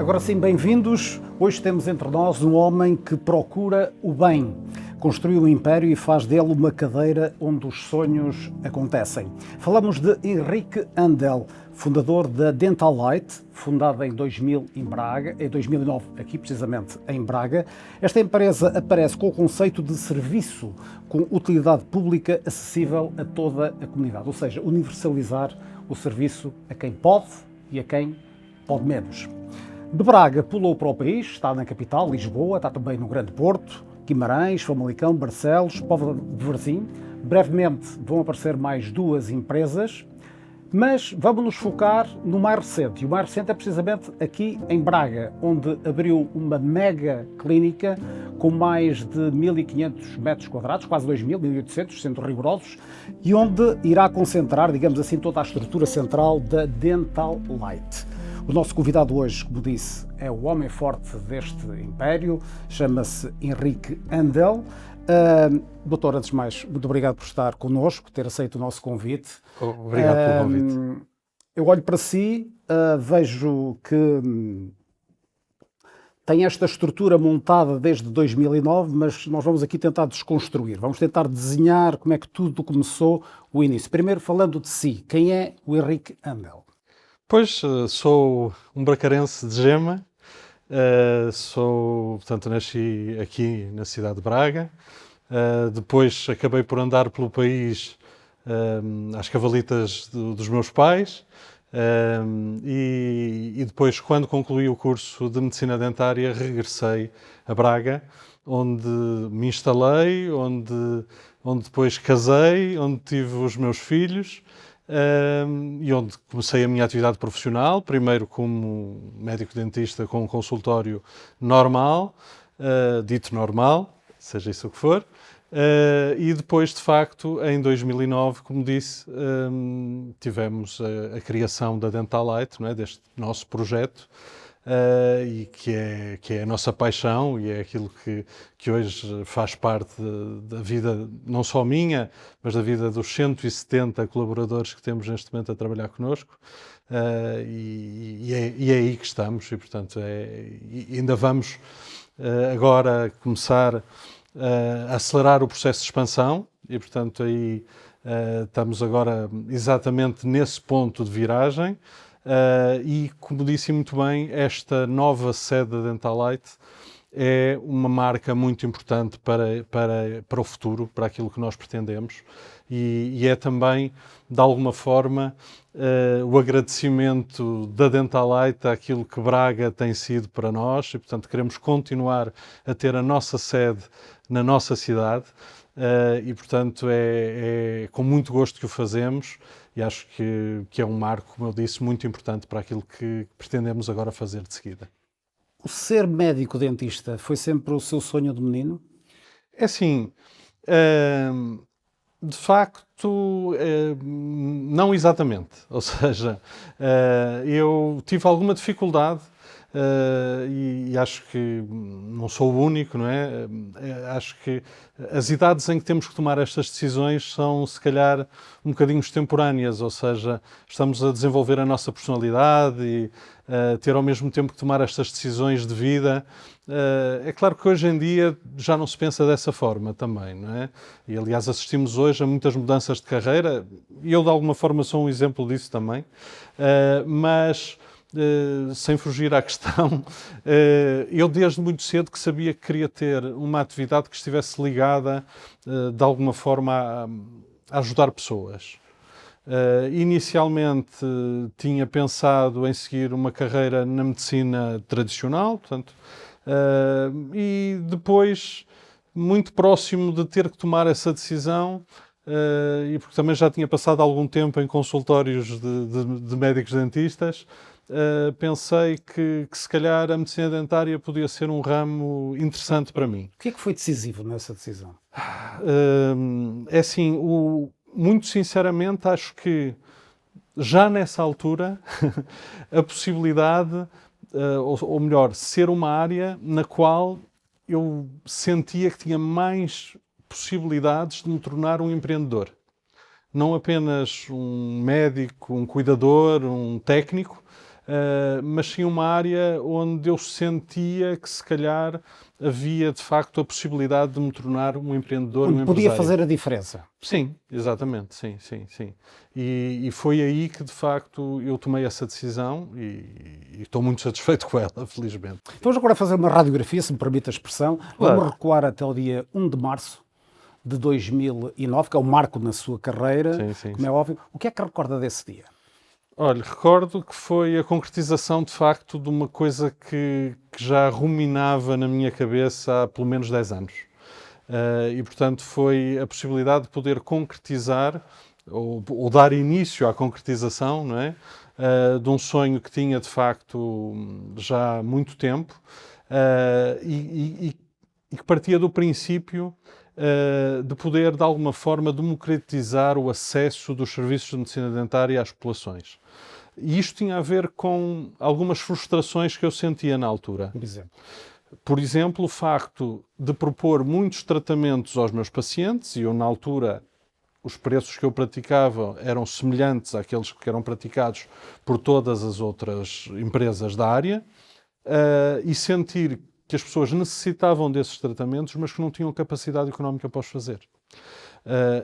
Agora sim, bem-vindos. Hoje temos entre nós um homem que procura o bem. Construiu um império e faz dele uma cadeira onde os sonhos acontecem. Falamos de Henrique Andel, fundador da Dentalite, fundada em 2000 em Braga, em 2009 aqui precisamente em Braga. Esta empresa aparece com o conceito de serviço com utilidade pública acessível a toda a comunidade, ou seja, universalizar o serviço a quem pode e a quem pode menos. De Braga pulou para o país, está na capital, Lisboa, está também no Grande Porto, Guimarães, Famalicão, Barcelos, Póvoa de Varzim. Brevemente vão aparecer mais duas empresas, mas vamos nos focar no mais recente. E o mais recente é precisamente aqui em Braga, onde abriu uma mega clínica com mais de 1.500 metros quadrados, quase 2.000, 1.800, sendo rigorosos, e onde irá concentrar, digamos assim, toda a estrutura central da Dentalite. O nosso convidado hoje, como disse, é o homem forte deste império, chama-se Henrique Andel. Doutor, antes de mais, muito obrigado por estar connosco, por ter aceito o nosso convite. Obrigado pelo convite. Eu olho para si, vejo que tem esta estrutura montada desde 2009, mas nós vamos aqui tentar desconstruir, vamos tentar desenhar como é que tudo começou, o início. Primeiro, falando de si, quem é o Henrique Andel? Pois, sou um bracarense de Gema, portanto, nasci aqui na cidade de Braga, depois acabei por andar pelo país às cavalitas dos meus pais, e depois, quando concluí o curso de Medicina Dentária, regressei a Braga, onde me instalei, onde depois casei, onde tive os meus filhos, e onde comecei a minha atividade profissional, primeiro como médico-dentista com um consultório normal, dito normal, seja isso o que for, e depois, de facto, em 2009, como disse, tivemos a criação da Dentalite, não é? Deste nosso projeto, e que é a nossa paixão e é aquilo que hoje faz parte da vida, não só minha, mas da vida dos 170 colaboradores que temos neste momento a trabalhar connosco, e é aí que estamos e, portanto, ainda vamos agora começar a acelerar o processo de expansão e, portanto, aí estamos agora exatamente nesse ponto de viragem. E, como disse muito bem, esta nova sede da Dentalite é uma marca muito importante para o futuro, para aquilo que nós pretendemos, e é também, de alguma forma, o agradecimento da Dentalite àquilo que Braga tem sido para nós, e, portanto, queremos continuar a ter a nossa sede na nossa cidade, e, portanto, é com muito gosto que o fazemos. E acho que é um marco, como eu disse, muito importante para aquilo que pretendemos agora fazer de seguida. O ser médico-dentista foi sempre o seu sonho de menino? É assim, de facto, não exatamente. Ou seja, eu tive alguma dificuldade, e acho que não sou o único, não é? Acho que as idades em que temos que tomar estas decisões são, se calhar, um bocadinho extemporâneas, ou seja, estamos a desenvolver a nossa personalidade e ter ao mesmo tempo que tomar estas decisões de vida. É claro que hoje em dia já não se pensa dessa forma também, não é? E, aliás, assistimos hoje a muitas mudanças de carreira, e eu, de alguma forma, sou um exemplo disso também, mas sem fugir à questão, eu desde muito cedo que sabia que queria ter uma atividade que estivesse ligada de alguma forma a ajudar pessoas. Inicialmente tinha pensado em seguir uma carreira na medicina tradicional, portanto, e depois, muito próximo de ter que tomar essa decisão, e porque também já tinha passado algum tempo em consultórios de médicos dentistas, pensei que se calhar a medicina dentária podia ser um ramo interessante para mim. O que é que foi decisivo nessa decisão? É assim, muito sinceramente, acho que já nessa altura a possibilidade, ou melhor, ser uma área na qual eu sentia que tinha mais possibilidades de me tornar um empreendedor. Não apenas um médico, um cuidador, um técnico, mas sim uma área onde eu sentia que se calhar havia de facto a possibilidade de me tornar um empreendedor, um Podia empresário. fazer a diferença. Sim, exatamente, sim. E foi aí que de facto eu tomei essa decisão e estou muito satisfeito com ela, felizmente. Vamos agora fazer uma radiografia, se me permite a expressão. Claro. Vamos recuar até o dia 1 de março de 2009, que é o marco na sua carreira, Sim. como é óbvio. O que é que recorda desse dia? Olha, recordo que foi a concretização de facto de uma coisa que já ruminava na minha cabeça há pelo menos 10 anos. E portanto foi a possibilidade de poder concretizar ou dar início à concretização, não é? De um sonho que tinha de facto já há muito tempo e que partia do princípio de poder de alguma forma democratizar o acesso dos serviços de medicina dentária às populações. E isto tinha a ver com algumas frustrações que eu sentia na altura. Por exemplo, o facto de propor muitos tratamentos aos meus pacientes, e eu na altura os preços que eu praticava eram semelhantes àqueles que eram praticados por todas as outras empresas da área, e sentir que as pessoas necessitavam desses tratamentos, mas que não tinham capacidade económica para os fazer.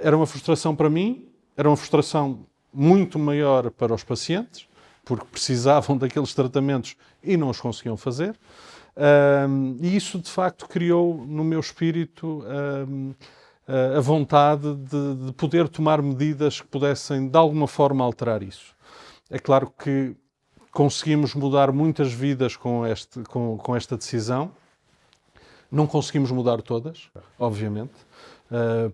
Era uma frustração para mim, era uma frustração muito maior para os pacientes, porque precisavam daqueles tratamentos e não os conseguiam fazer. E isso, de facto, criou no meu espírito a vontade de poder tomar medidas que pudessem, de alguma forma, alterar isso. É claro que conseguimos mudar muitas vidas com esta decisão. Não conseguimos mudar todas, obviamente,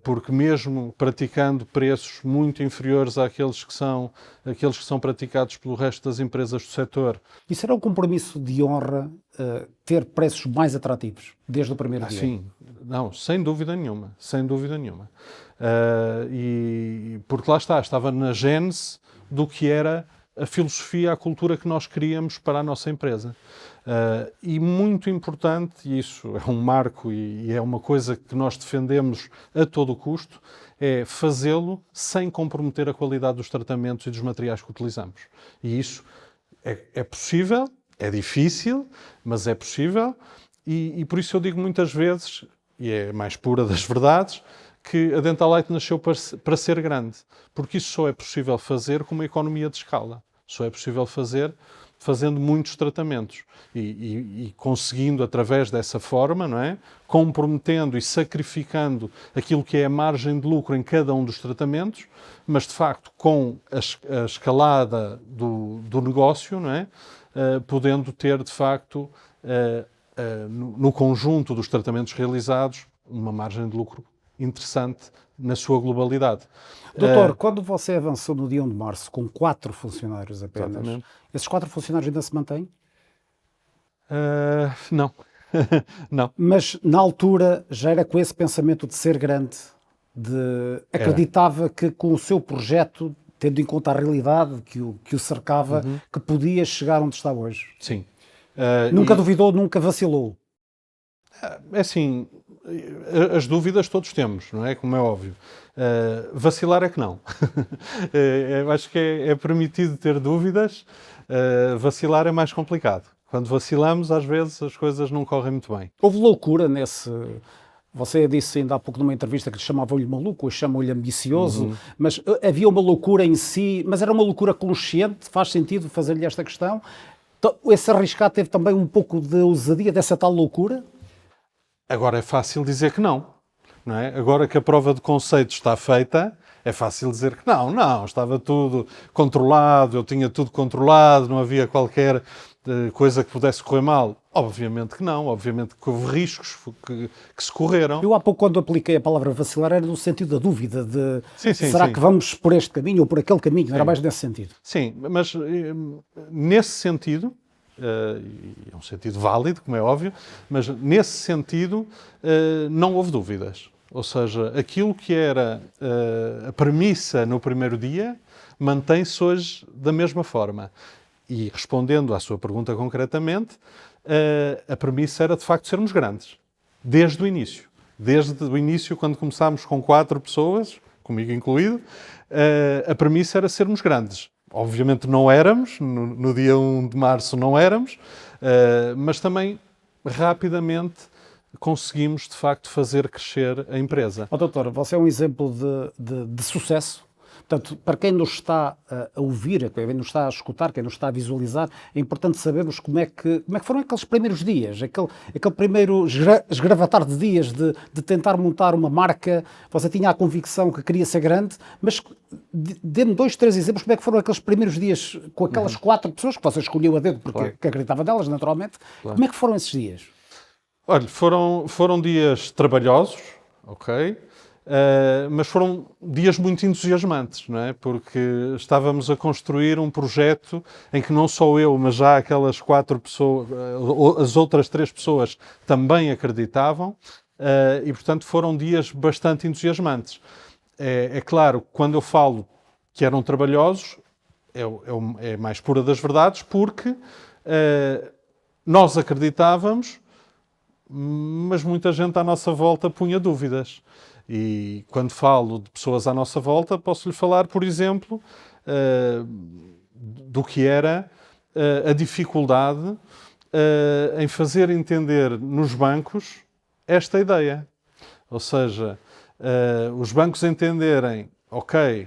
porque mesmo praticando preços muito inferiores àqueles que são praticados pelo resto das empresas do setor. Isso era um compromisso de honra, ter preços mais atrativos, desde o primeiro dia? Sim, não, sem dúvida nenhuma. E porque lá estava na gênese do que era a filosofia, a cultura que nós queríamos para a nossa empresa. E muito importante, e isso é um marco e é uma coisa que nós defendemos a todo o custo, é fazê-lo sem comprometer a qualidade dos tratamentos e dos materiais que utilizamos. E isso é possível, é difícil, mas é possível, e por isso eu digo muitas vezes, e é a mais pura das verdades, que a Dentalite nasceu para ser grande, porque isso só é possível fazer com uma economia de escala. Só é possível fazer fazendo muitos tratamentos e conseguindo, através dessa forma, não é? Comprometendo e sacrificando aquilo que é a margem de lucro em cada um dos tratamentos, mas, de facto, com a escalada do negócio, não é? Podendo ter, de facto, no conjunto dos tratamentos realizados, uma margem de lucro interessante na sua globalidade. Doutor, quando você avançou no dia 1 de março com 4 funcionários apenas, Exatamente. esses 4 funcionários ainda se mantêm? Não. Não. Mas na altura já era com esse pensamento de ser grande, acreditava que com o seu projeto, tendo em conta a realidade que o cercava, que podia chegar onde está hoje? Sim. Nunca duvidou, nunca vacilou? É assim, as dúvidas todos temos, não é? Como é óbvio. Vacilar é que não. Eu acho que é permitido ter dúvidas, vacilar é mais complicado. Quando vacilamos, às vezes as coisas não correm muito bem. Houve loucura nesse... Você disse ainda há pouco numa entrevista que lhe chamavam-lhe maluco, ou chamam-lhe ambicioso, mas havia uma loucura em si, mas era uma loucura consciente? Faz sentido fazer-lhe esta questão? Esse arriscado teve também um pouco de ousadia dessa tal loucura? Agora é fácil dizer que não é? Agora que a prova de conceito está feita, é fácil dizer que não, estava tudo controlado, eu tinha tudo controlado, não havia qualquer coisa que pudesse correr mal. Obviamente que não, obviamente que houve riscos que se correram. Eu há pouco, quando apliquei a palavra vacilar, era no sentido da dúvida, de será que vamos por este caminho ou por aquele caminho? Era mais nesse sentido. Sim, mas nesse sentido, é um sentido válido, como é óbvio, mas nesse sentido não houve dúvidas. Ou seja, aquilo que era a premissa no primeiro dia mantém-se hoje da mesma forma. E respondendo à sua pergunta concretamente, a premissa era de facto sermos grandes, desde o início. Desde o início, quando começámos com 4 pessoas, comigo incluído, a premissa era sermos grandes. obviamente não éramos, no dia 1 de março não éramos, mas também rapidamente conseguimos de facto fazer crescer a empresa. Doutor, você é um exemplo de sucesso. Portanto, para quem nos está a ouvir, quem nos está a escutar, quem nos está a visualizar, é importante sabermos como é que foram aqueles primeiros dias, aquele primeiro esgravatar de dias de tentar montar uma marca. Você tinha a convicção que queria ser grande, mas dê-me 2, 3 exemplos como é que foram aqueles primeiros dias com aquelas 4 pessoas que você escolheu a dedo porque que acreditava nelas, naturalmente. Claro. Como é que foram esses dias? Olha, foram dias trabalhosos, ok? Mas foram dias muito entusiasmantes, não é? Porque estávamos a construir um projeto em que não só eu, mas já aquelas 4 pessoas, as outras 3 pessoas também acreditavam, e portanto foram dias bastante entusiasmantes. É claro, quando eu falo que eram trabalhosos, é mais pura das verdades, porque nós acreditávamos, mas muita gente à nossa volta punha dúvidas. E quando falo de pessoas à nossa volta, posso-lhe falar, por exemplo, do que era a dificuldade em fazer entender nos bancos esta ideia. Ou seja, os bancos entenderem, ok,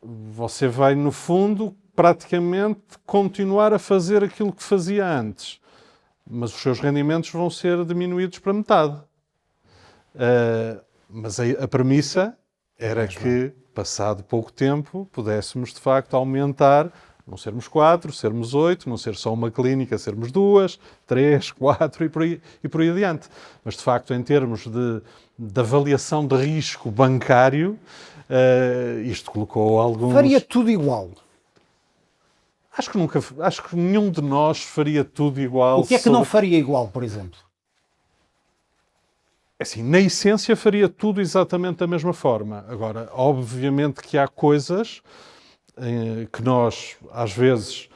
você vai, no fundo, praticamente continuar a fazer aquilo que fazia antes, mas os seus rendimentos vão ser diminuídos para metade. Mas a premissa era que, passado pouco tempo, pudéssemos, de facto, aumentar, não sermos 4, sermos 8, não ser só uma clínica, sermos 2, 3, 4 e por aí adiante. Mas, de facto, em termos de avaliação de risco bancário, isto colocou alguns... Faria tudo igual? Acho que nenhum de nós faria tudo igual. O que é que não faria igual, por exemplo? Assim, na essência faria tudo exatamente da mesma forma. Agora, obviamente que há coisas que nós, às vezes,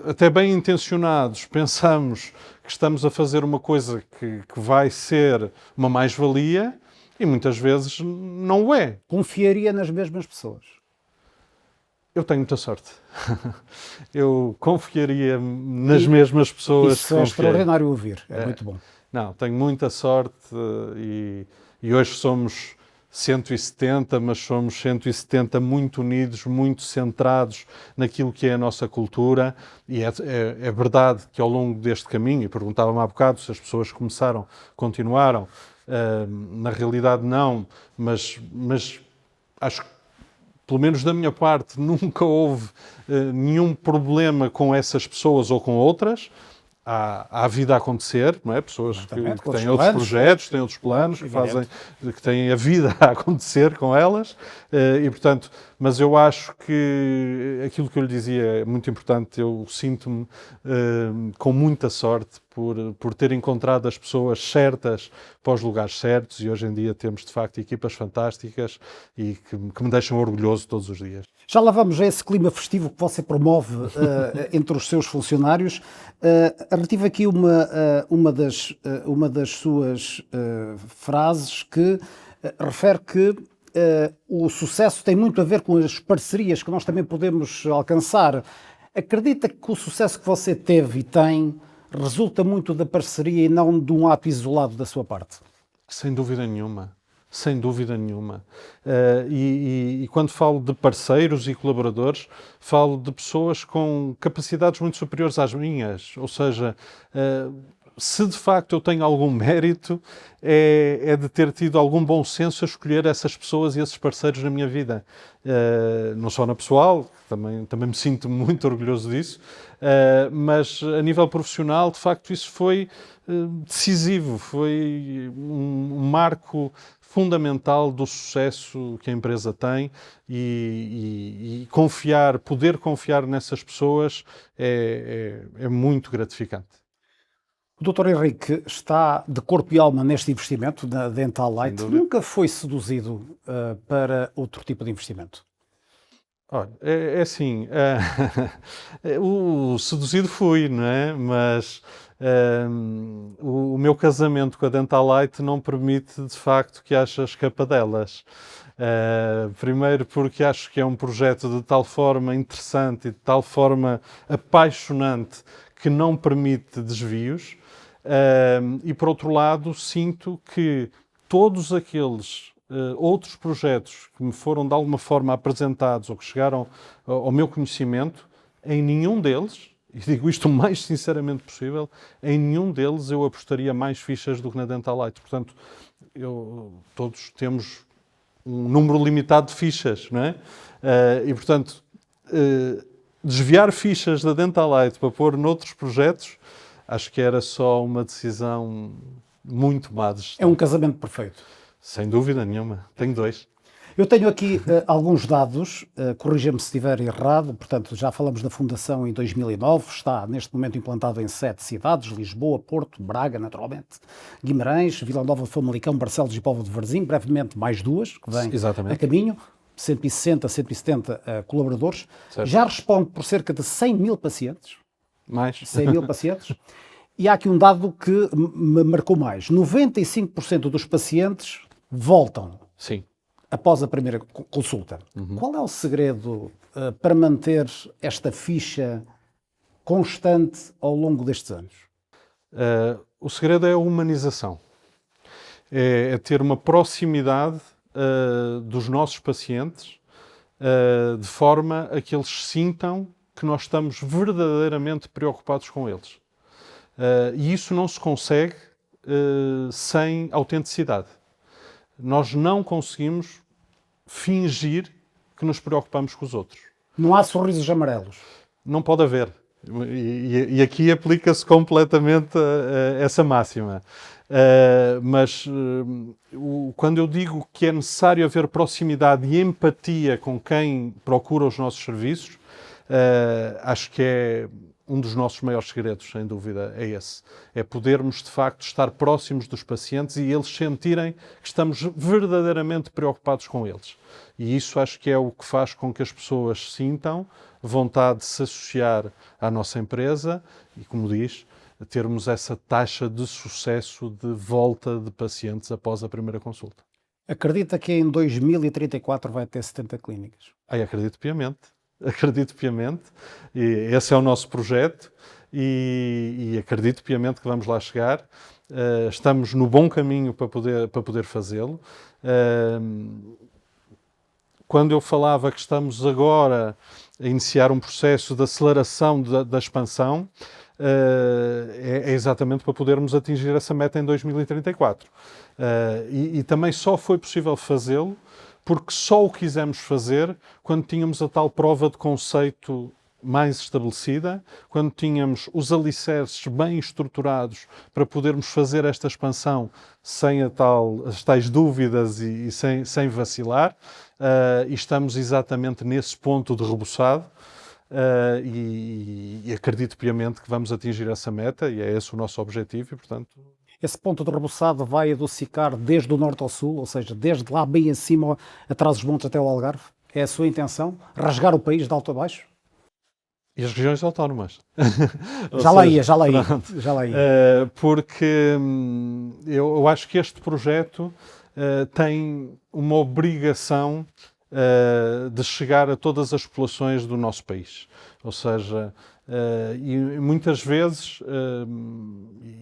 até bem intencionados, pensamos que estamos a fazer uma coisa que vai ser uma mais-valia e muitas vezes não o é. Confiaria nas mesmas pessoas? Eu tenho muita sorte. Eu confiaria nas mesmas pessoas. Isso é extraordinário ouvir, é muito bom. Não, tenho muita sorte e hoje somos 170, mas somos 170 muito unidos, muito centrados naquilo que é a nossa cultura, e é verdade que ao longo deste caminho, e perguntava-me há bocado se as pessoas continuaram, na realidade não, mas acho que, pelo menos da minha parte, nunca houve nenhum problema com essas pessoas ou com outras. Há a vida a acontecer, não é? Pessoas que têm outros projetos, têm outros planos, que têm a vida a acontecer com elas, e portanto, mas eu acho que aquilo que eu lhe dizia é muito importante. Eu sinto-me com muita sorte por ter encontrado as pessoas certas para os lugares certos, e hoje em dia temos de facto equipas fantásticas e que me deixam orgulhoso todos os dias. Já lá vamos a esse clima festivo que você promove entre os seus funcionários. Retive aqui uma das suas frases que refere que o sucesso tem muito a ver com as parcerias que nós também podemos alcançar. Acredita que o sucesso que você teve e tem resulta muito da parceria e não de um ato isolado da sua parte? Sem dúvida nenhuma. Sem dúvida nenhuma. E quando falo de parceiros e colaboradores, falo de pessoas com capacidades muito superiores às minhas. Ou seja, se de facto eu tenho algum mérito, é de ter tido algum bom senso a escolher essas pessoas e esses parceiros na minha vida. Não só na pessoal, também me sinto muito orgulhoso disso, mas a nível profissional, de facto, isso foi decisivo, foi um marco fundamental do sucesso que a empresa tem, e poder confiar nessas pessoas é muito gratificante. O Dr. Henrique está de corpo e alma neste investimento da Dental Light. Nunca foi seduzido para outro tipo de investimento? Olha, é assim, o seduzido fui, não é? Mas o meu casamento com a Dental Light não permite, de facto, que haja escapadelas. Primeiro porque acho que é um projeto de tal forma interessante e de tal forma apaixonante que não permite desvios. E por outro lado, sinto que todos aqueles outros projetos que me foram de alguma forma apresentados ou que chegaram ao meu conhecimento, em nenhum deles, e digo isto o mais sinceramente possível, em nenhum deles eu apostaria mais fichas do que na Dentalite. Portanto, todos temos um número limitado de fichas, não é? E portanto, desviar fichas da Dentalite para pôr noutros projetos, acho que era só uma decisão muito má de gestão. É um casamento perfeito. Sem dúvida nenhuma. Tenho 2. Eu tenho aqui alguns dados, corrija-me se estiver errado, portanto, já falamos da fundação em 2009, está neste momento implantado em 7 cidades, Lisboa, Porto, Braga, naturalmente, Guimarães, Vila Nova de Famalicão, Barcelos e Póvoa de Varzim, brevemente mais 2, que vêm a caminho, 160, 170 colaboradores. Certo. Já responde por cerca de 100 mil pacientes. Mais? 100 mil pacientes. E há aqui um dado que me marcou mais. 95% dos pacientes voltam. Sim. Após a primeira consulta. Qual é o segredo para manter esta ficha constante ao longo destes anos? O segredo é a humanização. É ter uma proximidade dos nossos pacientes de forma a que eles sintam que nós estamos verdadeiramente preocupados com eles. E isso não se consegue sem autenticidade. Nós não conseguimos fingir que nos preocupamos com os outros. Não há sorrisos amarelos? Não pode haver. E aqui aplica-se completamente essa máxima. Mas quando eu digo que é necessário haver proximidade e empatia com quem procura os nossos serviços, acho que é um dos nossos maiores segredos, sem dúvida, é esse. É podermos, de facto, estar próximos dos pacientes e eles sentirem que estamos verdadeiramente preocupados com eles. E isso acho que é o que faz com que as pessoas sintam vontade de se associar à nossa empresa e, como diz, termos essa taxa de sucesso de volta de pacientes após a primeira consulta. Acredita que em 2034 vai ter 70 clínicas? Acredito piamente. Acredito piamente, e esse é o nosso projeto e acredito piamente que vamos lá chegar. Estamos no bom caminho para poder fazê-lo. Quando eu falava que estamos agora a iniciar um processo de aceleração da expansão, é exatamente para podermos atingir essa meta em 2034. E também só foi possível fazê-lo porque só o quisemos fazer quando tínhamos a tal prova de conceito mais estabelecida, quando tínhamos os alicerces bem estruturados para podermos fazer esta expansão sem as tais dúvidas e sem vacilar. E estamos exatamente nesse ponto de rebuçado. E acredito piamente que vamos atingir essa meta e é esse o nosso objetivo e, portanto... Esse ponto de rebuçado vai adocicar desde o norte ao sul, ou seja, desde lá bem acima, atrás dos montes até ao Algarve? É a sua intenção? Rasgar o país de alto a baixo? E as regiões autónomas. Já lá ia. Porque eu acho que este projeto tem uma obrigação de chegar a todas as populações do nosso país. Ou seja, e muitas vezes,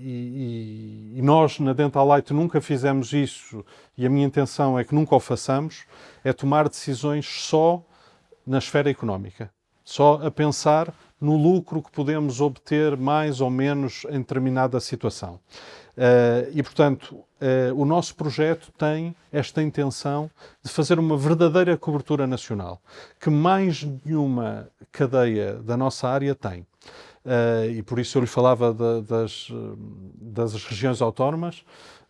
e nós na Dentalite nunca fizemos isso, e a minha intenção é que nunca o façamos, é tomar decisões só na esfera económica. Só a pensar no lucro que podemos obter mais ou menos em determinada situação. E, portanto, o nosso projeto tem esta intenção de fazer uma verdadeira cobertura nacional, que mais nenhuma cadeia da nossa área tem. E por isso eu lhe falava das regiões autónomas.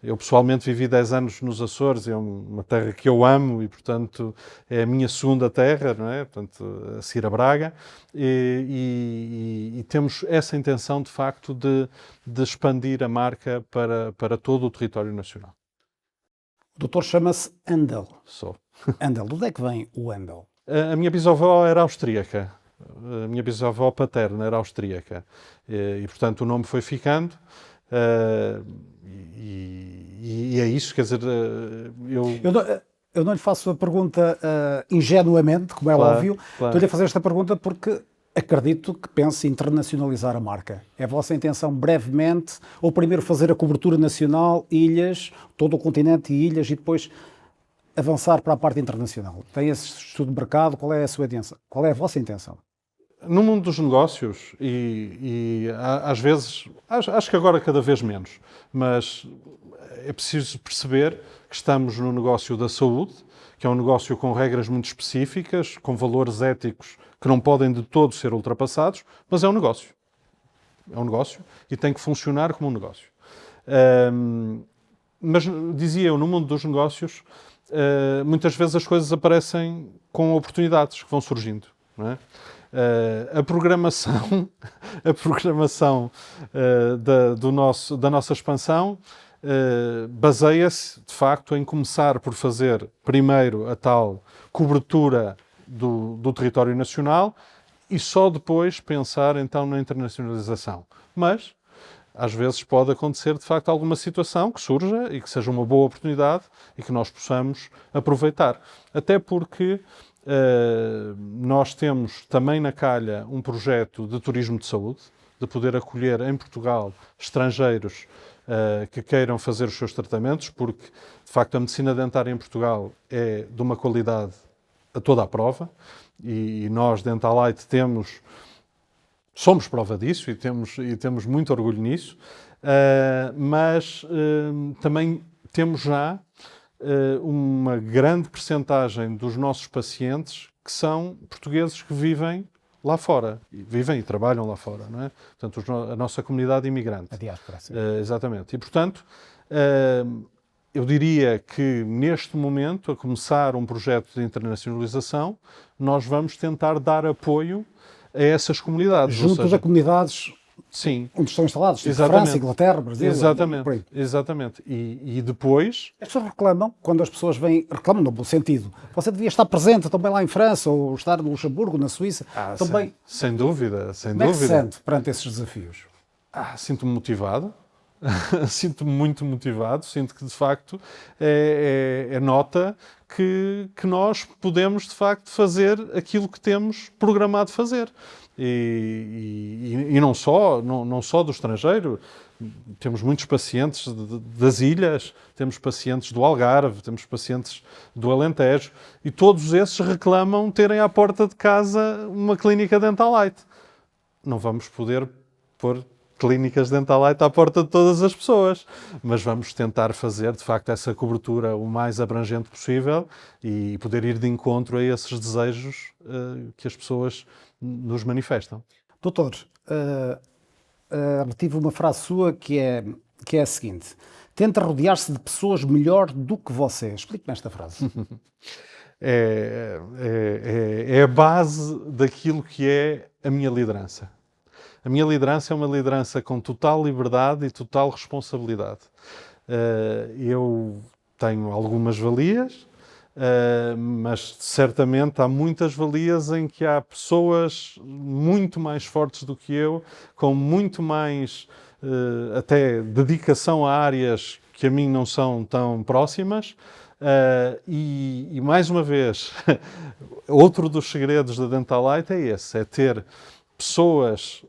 Eu pessoalmente vivi 10 anos nos Açores, é uma terra que eu amo e, portanto, é a minha segunda terra, não é? Portanto, a seguir a Braga. E temos essa intenção, de facto, de expandir a marca para todo o território nacional. O doutor chama-se Andel. Sou. Andel, de onde é que vem o Andel? A minha bisavó era austríaca. A minha bisavó paterna era austríaca. E portanto, o nome foi ficando. E é isso, quer dizer, Eu não lhe faço a pergunta ingenuamente, como é Claro, óbvio. claro. Estou-lhe a fazer esta pergunta porque acredito que pense internacionalizar a marca. É a vossa intenção brevemente, ou primeiro fazer a cobertura nacional, ilhas, todo o continente e ilhas, e depois avançar para a parte internacional? Tem esse estudo de mercado? Qual é a sua intenção? Qual é a vossa intenção? No mundo dos negócios, às vezes, acho que agora cada vez menos, mas é preciso perceber que estamos no negócio da saúde, que é um negócio com regras muito específicas, com valores éticos que não podem de todo ser ultrapassados, mas é um negócio. É um negócio e tem que funcionar como um negócio. Mas, dizia eu, no mundo dos negócios, muitas vezes as coisas aparecem com oportunidades que vão surgindo, não é? A programação, da nossa expansão baseia-se, de facto, em começar por fazer primeiro a tal cobertura do território nacional e só depois pensar, então, na internacionalização. Mas, às vezes, pode acontecer, de facto, alguma situação que surja e que seja uma boa oportunidade e que nós possamos aproveitar. Até porque nós temos também na calha um projeto de turismo de saúde, de poder acolher em Portugal estrangeiros que queiram fazer os seus tratamentos, porque, de facto, a medicina dentária em Portugal é de uma qualidade a toda a prova e nós, Dentalite, somos prova disso e temos muito orgulho nisso, mas também temos já uma grande percentagem dos nossos pacientes que são portugueses que vivem lá fora. Vivem e trabalham lá fora, não é? Portanto, a nossa comunidade imigrante. A diáspora, sim. Exatamente. E, portanto, eu diria que neste momento, a começar um projeto de internacionalização, nós vamos tentar dar apoio a essas comunidades. Junto de comunidades, sim, onde estão instalados, tipo França, Inglaterra, Brasil. Exatamente, exatamente. E depois... As pessoas reclamam, quando as pessoas vêm, reclamam no bom sentido. Você devia estar presente também lá em França, ou estar no Luxemburgo, na Suíça. Também... Sem dúvida, sem dúvida. Como é que se sente perante esses desafios? Sinto-me motivado. Sinto-me muito motivado, sinto que de facto é nota que nós podemos de facto fazer aquilo que temos programado fazer. E não só do estrangeiro, temos muitos pacientes das ilhas, temos pacientes do Algarve, temos pacientes do Alentejo e todos esses reclamam terem à porta de casa uma clínica Dentalite. Não vamos poder pôr clínicas Dentalite à porta de todas as pessoas, mas vamos tentar fazer, de facto, essa cobertura o mais abrangente possível e poder ir de encontro a esses desejos que as pessoas nos manifestam. Doutor, retive uma frase sua que é a seguinte: tenta rodear-se de pessoas melhor do que você. Explique-me esta frase. É a base daquilo que é a minha liderança. A minha liderança é uma liderança com total liberdade e total responsabilidade. Eu tenho algumas valias, mas certamente há muitas valias em que há pessoas muito mais fortes do que eu, com muito mais até dedicação a áreas que a mim não são tão próximas. E mais uma vez, outro dos segredos da Dentalite é esse, é ter pessoas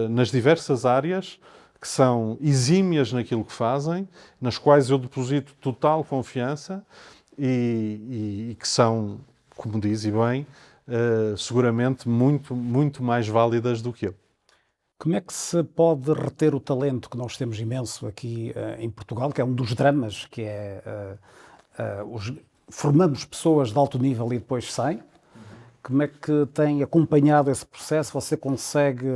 nas diversas áreas que são exímias naquilo que fazem, nas quais eu deposito total confiança e que são, como diz e bem, seguramente muito, muito mais válidas do que eu. Como é que se pode reter o talento que nós temos imenso aqui em Portugal, que é um dos dramas, que é formamos pessoas de alto nível e depois saem? Como é que tem acompanhado esse processo? Você consegue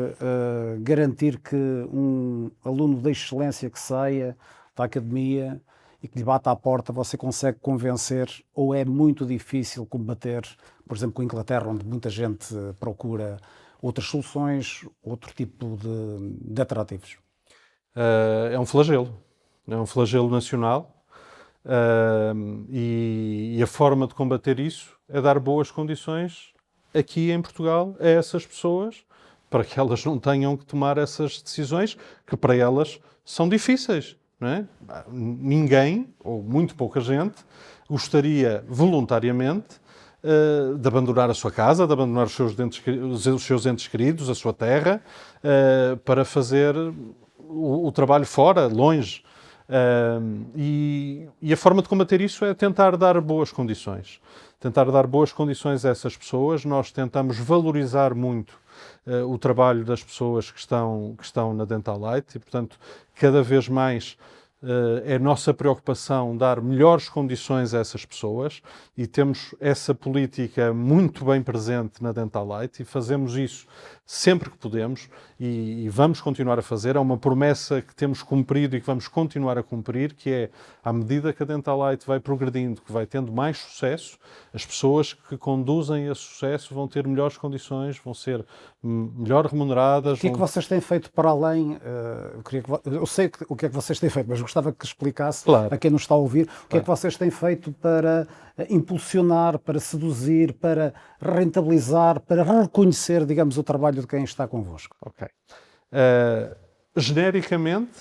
garantir que um aluno de excelência que saia da academia e que lhe bata à porta, você consegue convencer, ou é muito difícil combater, por exemplo, com a Inglaterra, onde muita gente procura outras soluções, outro tipo de atrativos? É um flagelo nacional. E a forma de combater isso é dar boas condições aqui em Portugal a essas pessoas para que elas não tenham que tomar essas decisões que para elas são difíceis. não é? Ninguém, ou muito pouca gente, gostaria voluntariamente de abandonar a sua casa, de abandonar os seus entes queridos, a sua terra, para fazer o trabalho fora, longe. E a forma de combater isso é tentar dar boas condições. Tentar dar boas condições a essas pessoas. Nós tentamos valorizar muito o trabalho das pessoas que estão na Dental Light e, portanto, cada vez mais é nossa preocupação dar melhores condições a essas pessoas e temos essa política muito bem presente na Dental Light e fazemos isso sempre que podemos e vamos continuar a fazer. É uma promessa que temos cumprido e que vamos continuar a cumprir, que é, à medida que a Dental Light vai progredindo, que vai tendo mais sucesso, as pessoas que conduzem esse sucesso vão ter melhores condições, vão ser melhor remuneradas. O que é que vocês têm feito para além? Eu sei o que é que vocês têm feito, mas gostava que explicasse, claro, a quem nos está a ouvir, o que é que vocês têm feito para impulsionar, para seduzir, para rentabilizar, para reconhecer, digamos, o trabalho de quem está convosco. Ok. Genericamente,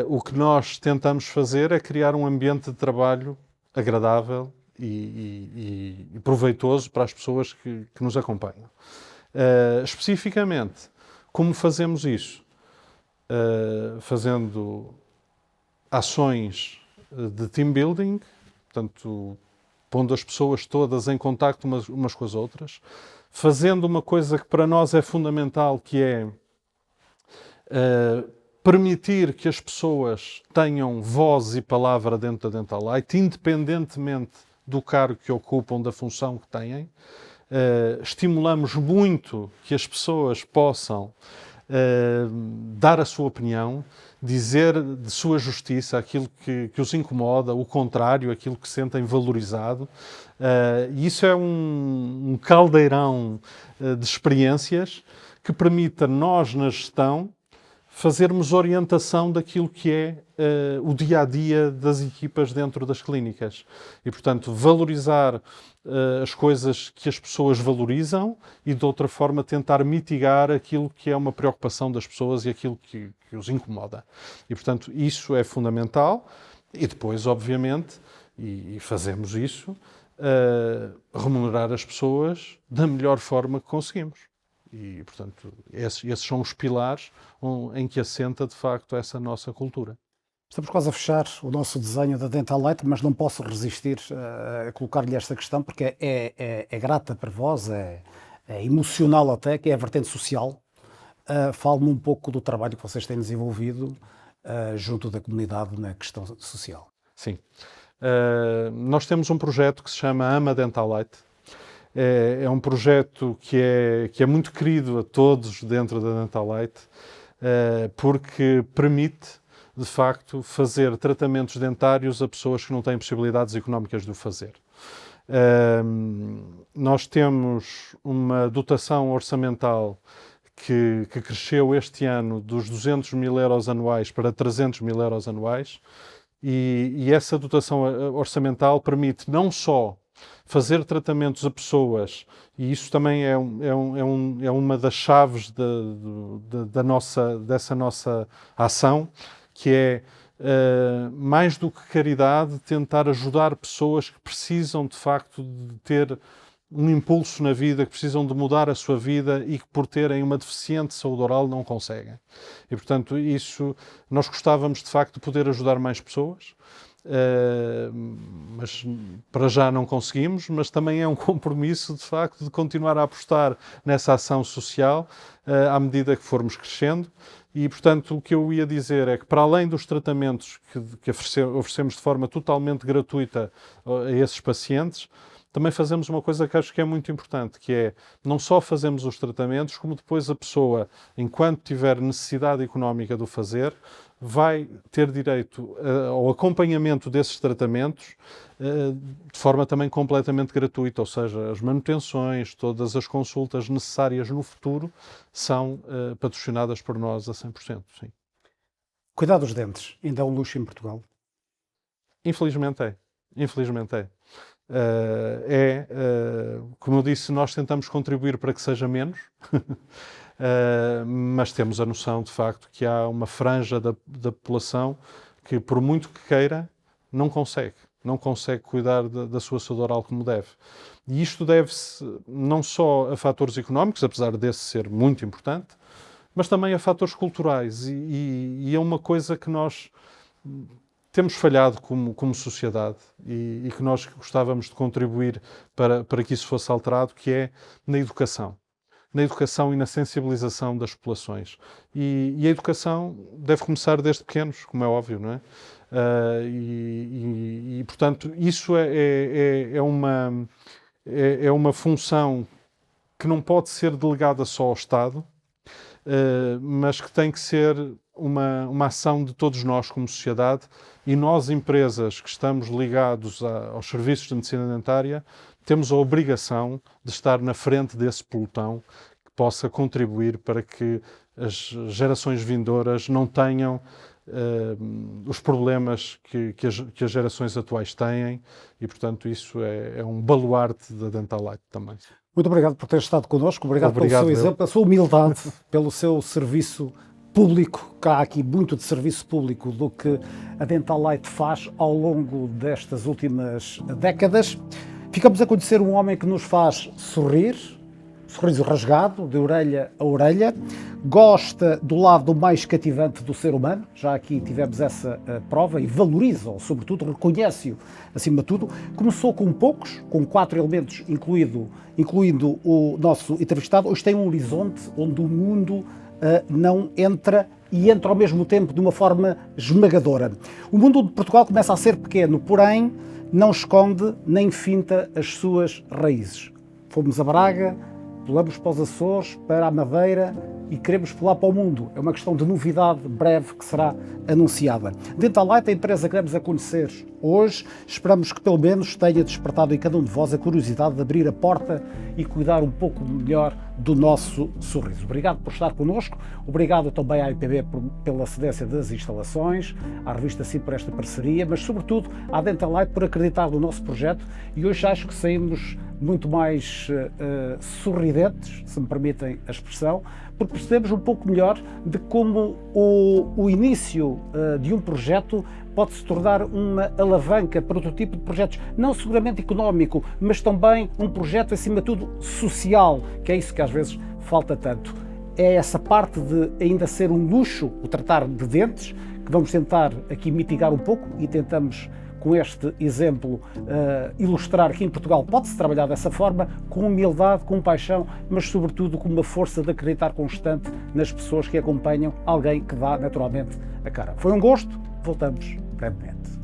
o que nós tentamos fazer é criar um ambiente de trabalho agradável e proveitoso para as pessoas que nos acompanham. Especificamente, como fazemos isso? Fazendo ações de team building, portanto, pondo as pessoas todas em contacto umas com as outras, fazendo uma coisa que para nós é fundamental, que é permitir que as pessoas tenham voz e palavra dentro da Dental Light, independentemente do cargo que ocupam, da função que têm. Estimulamos muito que as pessoas possam dar a sua opinião, dizer de sua justiça aquilo que os incomoda, o contrário, aquilo que sentem valorizado. E isso é um caldeirão de experiências que permite a nós, na gestão, fazermos orientação daquilo que é o dia-a-dia das equipas dentro das clínicas. E, portanto, valorizar as coisas que as pessoas valorizam e, de outra forma, tentar mitigar aquilo que é uma preocupação das pessoas e aquilo que os incomoda. E, portanto, isso é fundamental. E depois, obviamente, e fazemos isso, remunerar as pessoas da melhor forma que conseguimos. E, portanto, esses são os pilares em que assenta, de facto, essa nossa cultura. Estamos quase a fechar o nosso desenho da Dental Light, mas não posso resistir a colocar-lhe esta questão, porque é grata para vós, é emocional até, que é a vertente social. Fale-me um pouco do trabalho que vocês têm desenvolvido junto da comunidade na questão social. Sim. Nós temos um projeto que se chama Ama Dental Light. É um projeto que é muito querido a todos dentro da Dental Light, porque permite, de facto, fazer tratamentos dentários a pessoas que não têm possibilidades económicas de o fazer. Nós temos uma dotação orçamental que cresceu este ano dos 200 mil euros anuais para 300 mil euros anuais, e essa dotação orçamental permite não só fazer tratamentos a pessoas, e isso também é uma das chaves dessa nossa ação, que é, mais do que caridade, tentar ajudar pessoas que precisam, de facto, de ter um impulso na vida, que precisam de mudar a sua vida e que, por terem uma deficiente saúde oral, não conseguem. E, portanto, isso, nós gostávamos, de facto, de poder ajudar mais pessoas, mas para já não conseguimos, mas também é um compromisso, de facto, de continuar a apostar nessa ação social à medida que formos crescendo. E, portanto, o que eu ia dizer é que, para além dos tratamentos que oferecemos de forma totalmente gratuita a esses pacientes, também fazemos uma coisa que acho que é muito importante, que é, não só fazemos os tratamentos, como depois a pessoa, enquanto tiver necessidade económica de o fazer, vai ter direito ao acompanhamento desses tratamentos de forma também completamente gratuita, ou seja, as manutenções, todas as consultas necessárias no futuro são patrocinadas por nós a 100%, sim. Cuidar dos dentes ainda é um luxo em Portugal? Infelizmente é. Infelizmente é. Como eu disse, nós tentamos contribuir para que seja menos. mas temos a noção, de facto, que há uma franja da população que, por muito que queira, não consegue cuidar da sua saúde oral como deve. E isto deve-se não só a fatores económicos, apesar desse ser muito importante, mas também a fatores culturais. E é uma coisa que nós temos falhado como sociedade e que nós gostávamos de contribuir para que isso fosse alterado, que é na educação e na sensibilização das populações. E a educação deve começar desde pequenos, como é óbvio, não é? Portanto, isso é uma função que não pode ser delegada só ao Estado, mas que tem que ser uma ação de todos nós como sociedade, e nós, empresas que estamos ligados aos serviços de medicina dentária, temos a obrigação de estar na frente desse pelotão que possa contribuir para que as gerações vindouras não tenham os problemas que as gerações atuais têm, e, portanto, isso é um baluarte da Dental Light também. Muito obrigado por ter estado connosco, obrigado pelo seu exemplo, pela sua humildade, pelo seu serviço público, que há aqui muito de serviço público do que a Dental Light faz ao longo destas últimas décadas. Ficamos a conhecer um homem que nos faz sorrir, sorriso rasgado, de orelha a orelha, gosta do lado mais cativante do ser humano, já aqui tivemos essa prova, e valoriza-o, sobretudo, reconhece-o acima de tudo. Começou com poucos, com 4 elementos, incluindo o nosso entrevistado. Hoje tem um horizonte onde o mundo não entra, e entra ao mesmo tempo de uma forma esmagadora. O mundo de Portugal começa a ser pequeno, porém não esconde nem finta as suas raízes. Fomos a Braga, pulamos para os Açores, para a Madeira e queremos pular para o mundo. É uma questão de novidade breve que será anunciada. Dental Light, a empresa que damos a conhecer hoje, esperamos que pelo menos tenha despertado em cada um de vós a curiosidade de abrir a porta e cuidar um pouco melhor do nosso sorriso. Obrigado por estar connosco, obrigado também à IPB pela cedência das instalações, à revista SIM por esta parceria, mas sobretudo à Dental Light por acreditar no nosso projeto, e hoje acho que saímos muito mais sorridentes, se me permitem a expressão, porque percebemos um pouco melhor de como o início de um projeto pode se tornar uma alavanca para outro tipo de projetos, não seguramente económico, mas também um projeto, acima de tudo, social, que é isso que às vezes falta tanto. É essa parte de ainda ser um luxo o tratar de dentes, que vamos tentar aqui mitigar um pouco, e tentamos, com este exemplo, ilustrar que em Portugal pode-se trabalhar dessa forma, com humildade, com paixão, mas sobretudo com uma força de acreditar constante nas pessoas que acompanham alguém que dá naturalmente a cara. Foi um gosto, voltamos brevemente.